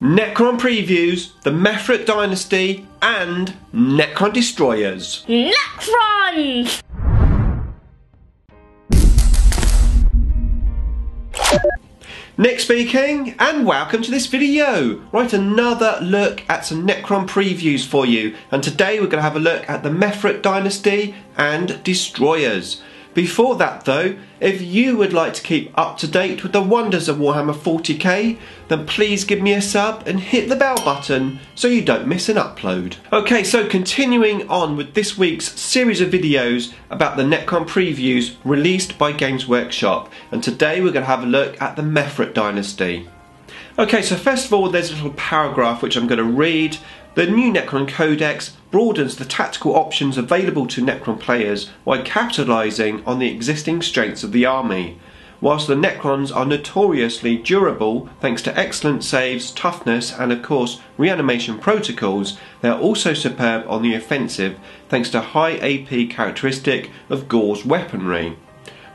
Necron Previews, the Mephrit Dynasty and Necron Destroyers. Necrons! Nick speaking, and welcome to this video. Right, another look at some Necron previews for you, and today we're going to have a look at the Mephrit Dynasty and Destroyers. Before that though, if you would like to keep up to date with the wonders of Warhammer 40k, then please give me a sub and hit the bell button so you don't miss an upload. Okay, so continuing on with this week's series of videos about the Necron previews released by Games Workshop, and today we're going to have a look at the Mephrit Dynasty. Okay, so first of all there's a little paragraph which I'm going to read. The new Necron Codex broadens the tactical options available to Necron players while capitalising on the existing strengths of the army. Whilst the Necrons are notoriously durable thanks to excellent saves, toughness and of course reanimation protocols, they are also superb on the offensive thanks to high AP characteristic of Gore's weaponry.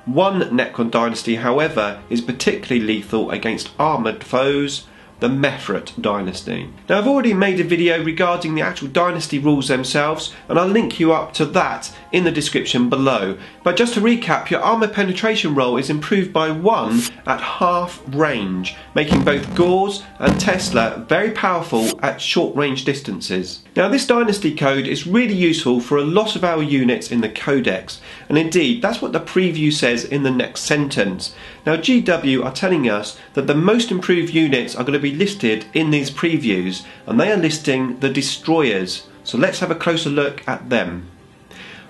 One Necron dynasty however is particularly lethal against armoured foes, the Mephrit Dynasty. Now I've already made a video regarding the actual dynasty rules themselves, and I'll link you up to that in the description below. But just to recap, your armour penetration roll is improved by 1 at half range, making both Gore's and Tesla very powerful at short range distances. Now this dynasty code is really useful for a lot of our units in the Codex, and indeed that's what the preview says in the next sentence. Now GW are telling us that the most improved units are going to be listed in these previews, and they are listing the Destroyers. So let's have a closer look at them.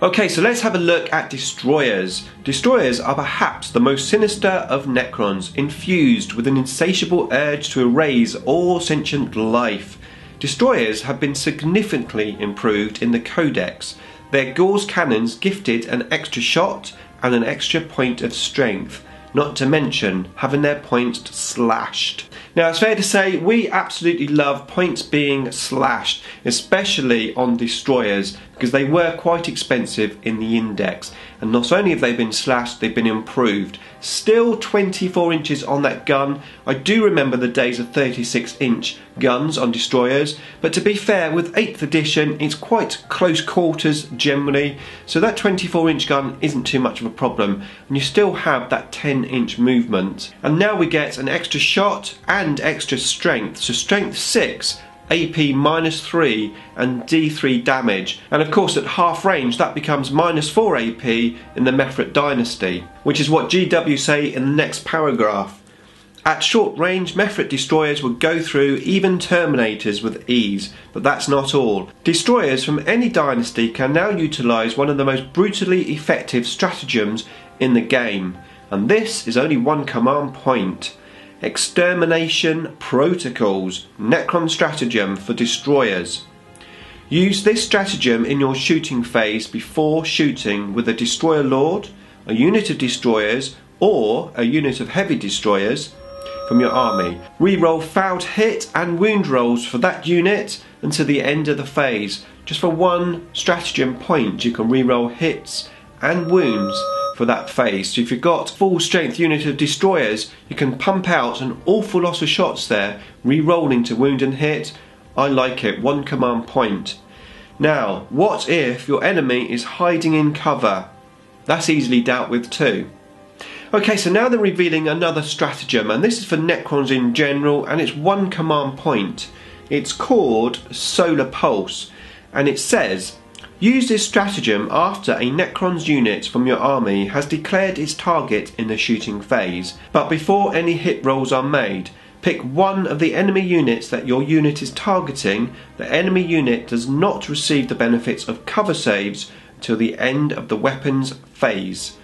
Okay, so let's have a look at Destroyers. Destroyers are perhaps the most sinister of Necrons, infused with an insatiable urge to erase all sentient life. Destroyers have been significantly improved in the Codex. Their Gore's cannons gifted an extra shot and an extra point of strength, not to mention having their points slashed. Now it's fair to say we absolutely love points being slashed, especially on Destroyers, because they were quite expensive in the index, and not only have they been slashed, they've been improved. Still 24 inches on that gun. I do remember the days of 36-inch guns on Destroyers, but to be fair, with 8th edition it's quite close quarters generally, so that 24-inch gun isn't too much of a problem, and you still have that 10-inch movement. And now we get an extra shot and extra strength, so strength 6, AP -3 and D3 damage, and of course at half range that becomes -4 AP in the Mephrit Dynasty, which is what GW say in the next paragraph. At short range, Mephrit Destroyers would go through even Terminators with ease, but that's not all. Destroyers from any dynasty can now utilise one of the most brutally effective stratagems in the game, and this is only one command point. Extermination Protocols, Necron Stratagem for Destroyers. Use this stratagem in your shooting phase before shooting with a Destroyer Lord, a unit of Destroyers or a unit of Heavy Destroyers from your army. Reroll fouled hit and wound rolls for that unit until the end of the phase. Just for one stratagem point you can reroll hits and wounds for that phase. So if you've got full strength unit of Destroyers, you can pump out an awful lot of shots there, re-rolling to wound and hit. I like it, one command point. Now, what if your enemy is hiding in cover? That's easily dealt with too. Okay, so now they're revealing another stratagem, and this is for Necrons in general, and it's one command point. It's called Solar Pulse, and it says, use this stratagem after a Necron's unit from your army has declared its target in the shooting phase, but before any hit rolls are made. Pick one of the enemy units that your unit is targeting. The enemy unit does not receive the benefits of cover saves till the end of the weapon's phase.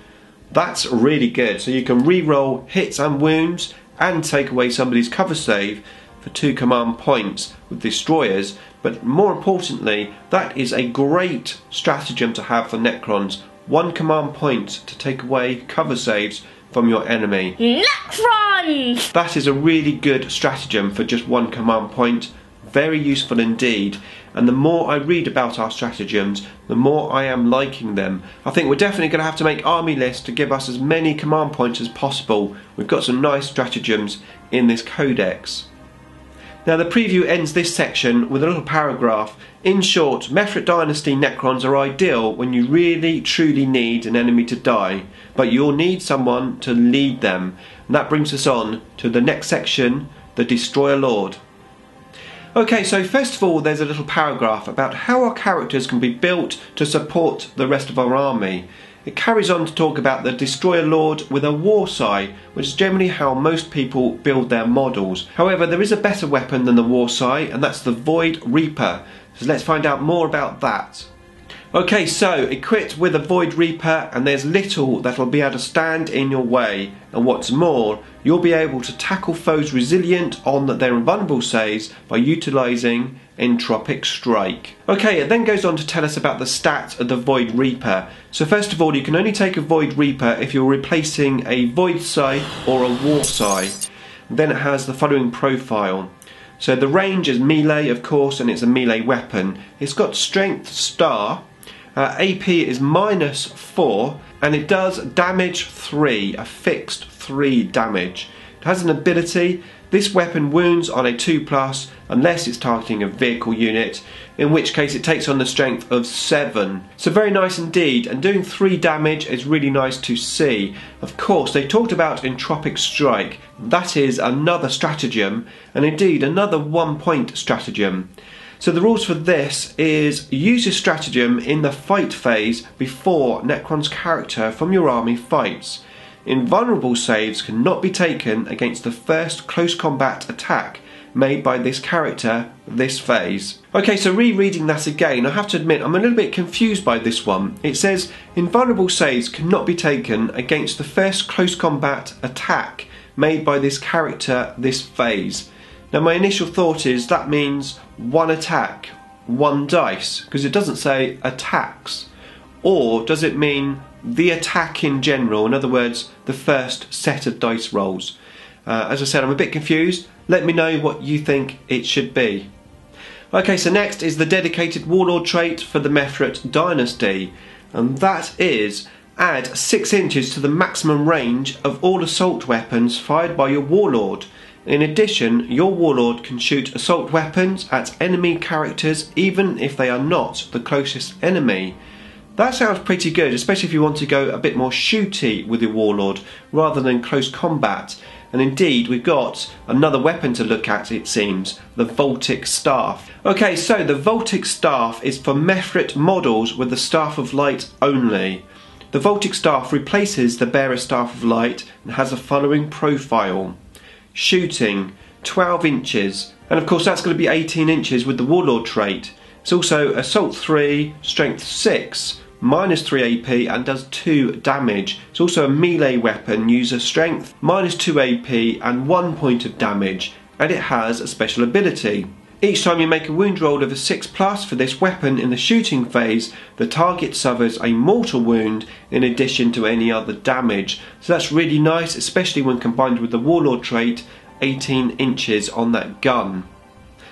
That's really good, so you can re-roll hits and wounds and take away somebody's cover save for 2 command points with Destroyers, but more importantly that is a great stratagem to have for Necrons. 1 command point to take away cover saves from your enemy. Necrons! That is a really good stratagem for just 1 command point. Very useful indeed, and the more I read about our stratagems, the more I am liking them. I think we're definitely going to have to make army lists to give us as many command points as possible. We've got some nice stratagems in this codex. Now the preview ends this section with a little paragraph. In short, Mephrit Dynasty Necrons are ideal when you really truly need an enemy to die, but you'll need someone to lead them. And that brings us on to the next section, the Destroyer Lord. Okay, so first of all there's a little paragraph about how our characters can be built to support the rest of our army. It carries on to talk about the Destroyer Lord with a war sigh, which is generally how most people build their models. However, there is a better weapon than the war sigh, and that's the Void Reaper. So let's find out more about that. Okay, so equipped with a Void Reaper, and there's little that'll be able to stand in your way. And what's more, you'll be able to tackle foes resilient on their invulnerable saves by utilising Entropic Strike. Okay, it then goes on to tell us about the stats of the Void Reaper. So first of all, you can only take a Void Reaper if you're replacing a Void Scythe or a War Scythe. Then it has the following profile. So the range is melee, of course, and it's a melee weapon. It's got strength star, AP is -4, and it does damage 3, a fixed 3 damage. It has an ability. This weapon wounds on a 2+ unless it's targeting a vehicle unit, in which case it takes on the strength of 7. So very nice indeed, and doing 3 damage is really nice to see. Of course, they talked about Entropic Strike. That is another stratagem, and indeed another 1-point stratagem. So the rules for this is use your stratagem in the fight phase before Necron's character from your army fights. Invulnerable saves cannot be taken against the first close combat attack made by this character this phase. Okay, so rereading that again, I have to admit I'm a little bit confused by this one. It says invulnerable saves cannot be taken against the first close combat attack made by this character this phase. Now my initial thought is that means 1 attack, 1 dice, because it doesn't say attacks. Or does it mean the attack in general, in other words, the first set of dice rolls? As I said, I'm a bit confused. Let me know what you think it should be. Okay, so next is the dedicated warlord trait for the Mephrit Dynasty, and that is add 6 inches to the maximum range of all assault weapons fired by your warlord. In addition, your warlord can shoot assault weapons at enemy characters even if they are not the closest enemy. That sounds pretty good, especially if you want to go a bit more shooty with your warlord rather than close combat. And indeed, we've got another weapon to look at, it seems, the Voltic Staff. Okay, so the Voltic Staff is for Mephrit models with the Staff of Light only. The Voltic Staff replaces the Bearer Staff of Light and has the following profile. Shooting 12 inches, and of course that's going to be 18 inches with the Warlord trait. It's also Assault 3, Strength 6, -3 AP, and does 2 damage. It's also a melee weapon, user strength, -2 AP and 1 point of damage, and it has a special ability. Each time you make a wound roll of a 6+ for this weapon in the shooting phase, the target suffers a mortal wound in addition to any other damage. So that's really nice, especially when combined with the Warlord trait, 18 inches on that gun.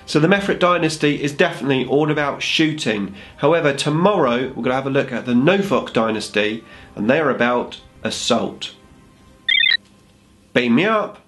So the Mephrit Dynasty is definitely all about shooting. However, tomorrow we're going to have a look at the Novok Dynasty, and they're about assault. Beam me up!